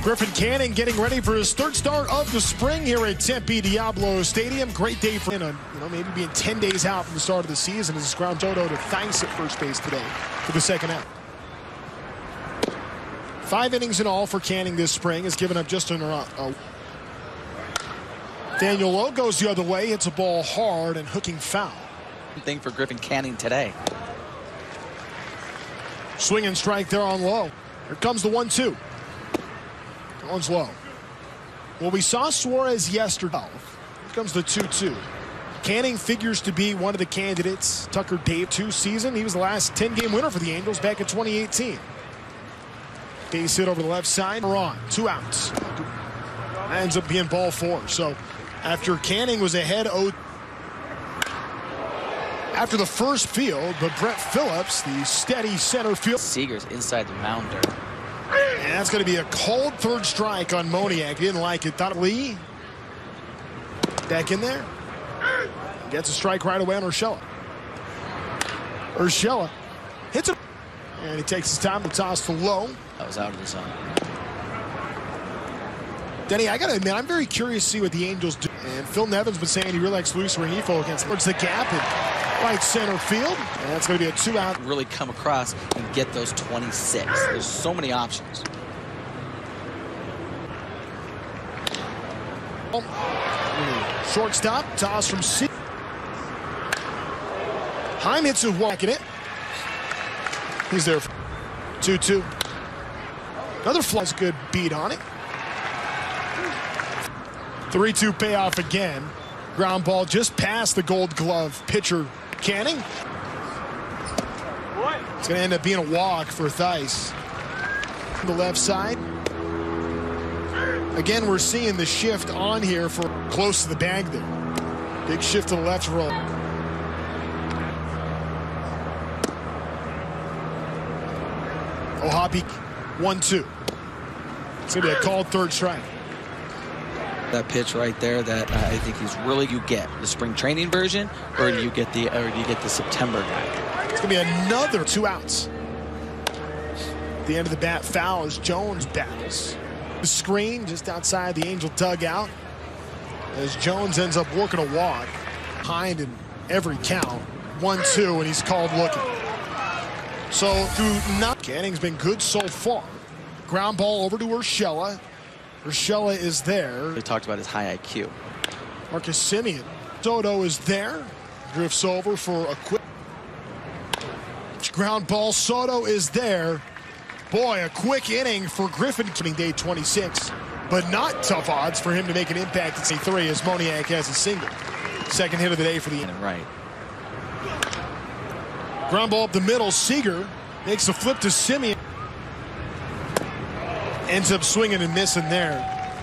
Griffin Canning getting ready for his third start of the spring here at Tempe Diablo Stadium. Great day for him, maybe being 10 days out from the start of the season as ground Soto to Theis at first base today for the second out. 5 innings in all for Canning this spring. Has given up just Daniel Lowe goes the other way, hits a ball hard and hooking foul. Thing for Griffin Canning today. Swing and strike there on Lowe. Here comes the 1-2. One's low. Well, we saw Suarez yesterday. Here comes the 2-2. Canning figures to be one of the candidates. Tucker Dave 2 season. He was the last 10-game winner for the Angels back in 2018. Base hit over the left side. We're on 2 outs. Ends up being ball 4. So after Canning was ahead after the first field, but Brett Phillips, the steady center field. Seager's inside the mounder. And that's going to be a cold third strike on Moniak. Didn't like it. Thought Lee back in there. Gets a strike right away on Urshela. Urshela hits it. And he takes his time to toss to Lowe. That was out of the zone. Denny, I got to admit, I'm very curious to see what the Angels do. And Phil Nevin's been saying he really likes Luis Rengifo towards the gap in right center field. And that's going to be a 2-out. Really come across and get those 26. There's so many options. Shortstop, toss from C. Heim hits a walk in it. He's there for 2-2. Another fly's good beat on it. 3-2 payoff again. Ground ball just past the Gold Glove pitcher Canning. It's going to end up being a walk for Theis. On the left side. Again, we're seeing the shift on here for close to the bag there. Big shift to the left roll. O'Hoppe 1-2. It's going to be a called third strike. That pitch right there that I think he's really, you get the spring training version, or you get the September guy. It's going to be another 2 outs. The end of the bat foul as Jones battles. The screen just outside the Angel dugout as Jones ends up working a walk behind in every count. 1-2, and he's called looking. So Canning's been good so far. Ground ball over to Urshela. Urshela is there. We talked about his high IQ. Marcus Semien. Soto is there. Drifts over for a quick ground ball. Soto is there. Boy, a quick inning for Griffin. Day 26, but not tough odds for him to make an impact at C3 as Moniak has a single. Second hit of the day for the inning. Right. Ground ball up the middle. Seager makes a flip to Semien. Ends up swinging and missing there.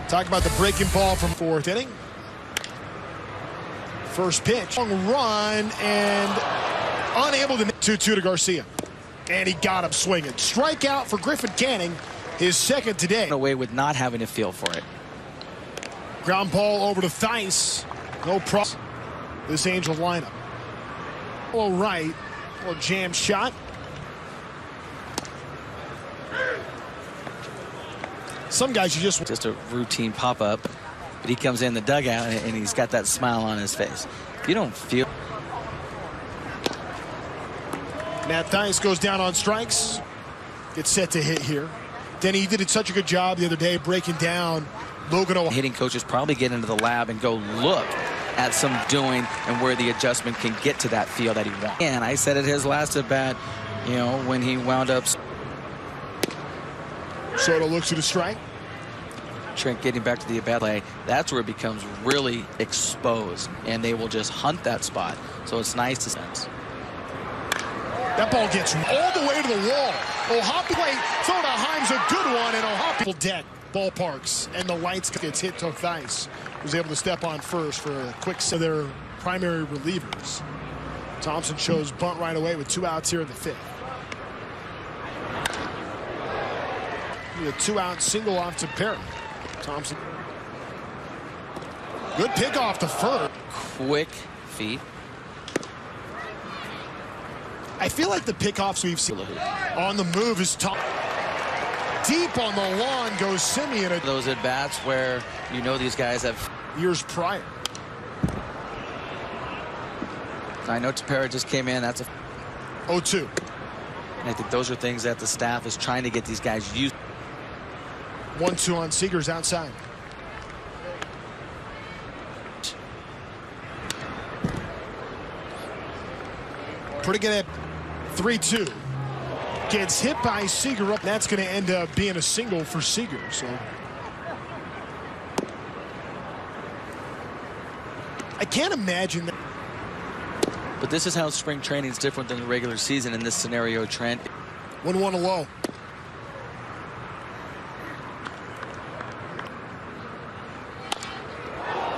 Talk about the breaking ball from 4th inning. First pitch. Long run and unable to 2-2 to Garcia. And he got him swinging. Strikeout for Griffin Canning, his second today. Away with not having a feel for it. Ground ball over to Theis. No problem. This Angel lineup. All right. Little jam shot. Some guys you just a routine pop-up, but he comes in the dugout and he's got that smile on his face. If you don't feel. Matt Theis goes down on strikes. Gets set to hit here. Denny did such a good job the other day breaking down Logan O'Hoppe. Hitting coaches probably get into the lab and go look at some doing and where the adjustment can get to that feel that he wants. And I said it his last at bat, when he wound up. Soto looks at a strike. Trent getting back to the at-bat play, that's where it becomes really exposed, and they will just hunt that spot. So it's nice to sense. That ball gets all the way to the wall. O'Hoppe throw to Heim's a good one, and O'Hoppe deck ballparks, and the lights gets hit to Theis, who's able to step on first for a quick set of their primary relievers. Thompson shows bunt right away with 2 outs here in the 5th. A 2-out single off to Perry. Thompson. Good pick off the first. Quick feet. I feel like the pickoffs we've seen on the move is tough. Deep on the lawn goes Simeon. Those at-bats where you know these guys have years prior. I know Tepera just came in. That's a 0-2. And I think those are things that the staff is trying to get these guys used. 1-2 on Seager's outside. Pretty good at 3-2. Gets hit by Seager up. That's going to end up being a single for Seager. So I can't imagine that. But this is how spring training is different than the regular season in this scenario, Trent. 1-1 low.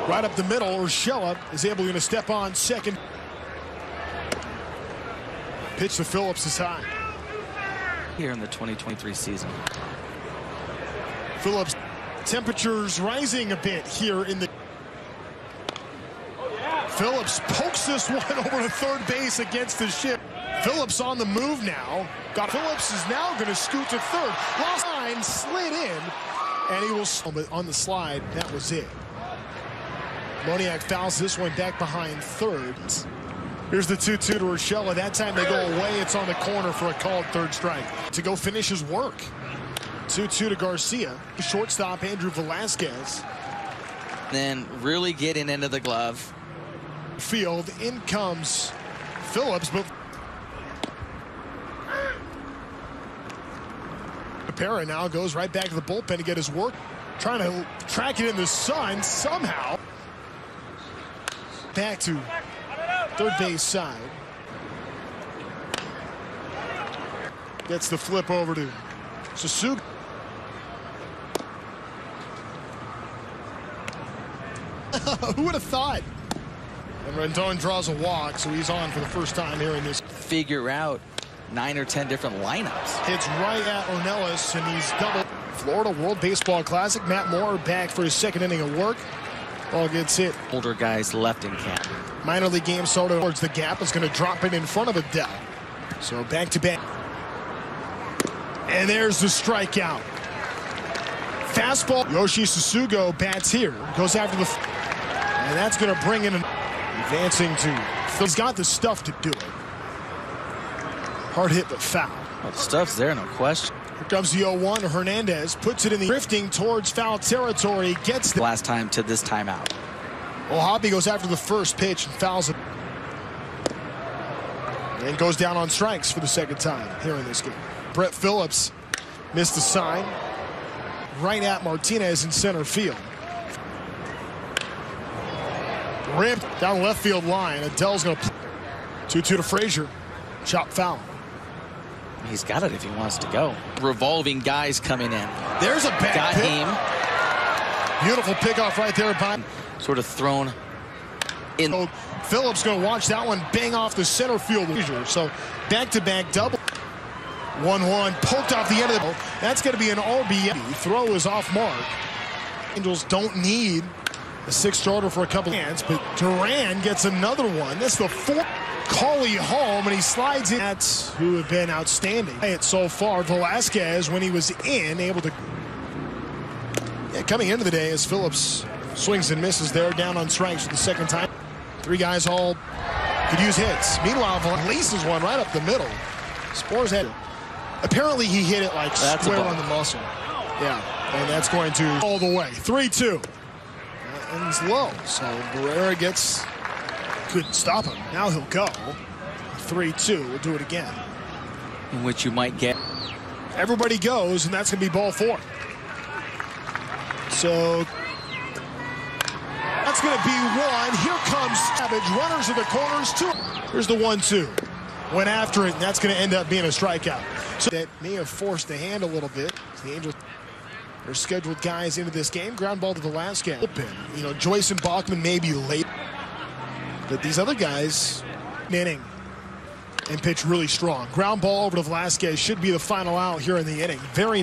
Right up the middle, Urshela is able to step on second. Pitch to Phillips is high. Here in the 2023 season. Phillips, temperatures rising a bit here in the. Phillips pokes this one over to third base against the ship. Phillips on the move now. Phillips is now going to scoot to third. Lost line, slid in, and he will on the slide. That was it. Moniak fouls this one back behind third. Here's the 2-2 to Urshela. That time they go away. It's on the corner for a called third strike. To go finish his work. 2-2 to Garcia. Shortstop Andrew Velasquez. Then really getting into the glove. Field. In comes Phillips, but Tepera now goes right back to the bullpen to get his work. Trying to track it in the sun somehow. Back to third base side. Gets the flip over to Suzuki. Who would have thought? And Rendon draws a walk, so he's on for the first time here in this. Figure out 9 or 10 different lineups. Hits right at Ornelas, and he's double. Florida World Baseball Classic. Matt Moore back for his second inning of work. Ball gets hit. Older guys left in camp. Minor league game started towards the gap. Is going to drop it in front of Adele. So back to back. And there's the strikeout. Fastball. Yoshi Susugo bats here. Goes after the. And that's going to bring in an advancing to. He's got the stuff to do it. Hard hit, but foul. Well, the stuff's there, no question. Here comes the 0-1. Hernandez puts it in the drifting towards foul territory. Gets the last time to this timeout. Well, Hoppy goes after the first pitch and fouls it. And goes down on strikes for the second time here in this game. Brett Phillips missed the sign. Right at Martinez in center field. Ripped down left field line. Adele's going to 2-2 to Frazier. Chop foul. He's got it if he wants to go. Revolving guys coming in. There's a bad got pick. Him. Beautiful pickoff right there by. Sort of thrown in. So Phillips going to watch that one bang off the center field. So back-to-back double. 1-1 poked off the end of the. That's going to be an RBI. Throw is off mark. Angels don't need a sixth starter for a couple of hands, but Duran gets another one. That's the fourth. Cauley home, and he slides in. That's who have been outstanding so far. Velasquez, when he was in, able to. Yeah, coming into the day as Phillips swings and misses there, down on strikes for the second time. Three guys all could use hits. Meanwhile, releases one right up the middle. Spores had it. Apparently, he hit it like square on the muscle. Yeah, and that's going to all the way. 3-2. And he's low, so Barrera gets. Couldn't stop him. Now he'll go. 3-2. We'll do it again. In which you might get. Everybody goes, and that's going to be ball 4. So that's going to be 1. Here comes Savage. Runners in the corners. 2. Here's the 1-2. Went after it, and that's going to end up being a strikeout. So that may have forced the hand a little bit. The Angels. They're scheduled guys into this game. Ground ball to Velasquez. You know, Joyce and Bachman may be late. But these other guys, inning, and pitch really strong. Ground ball over to Velasquez should be the final out here in the inning. Very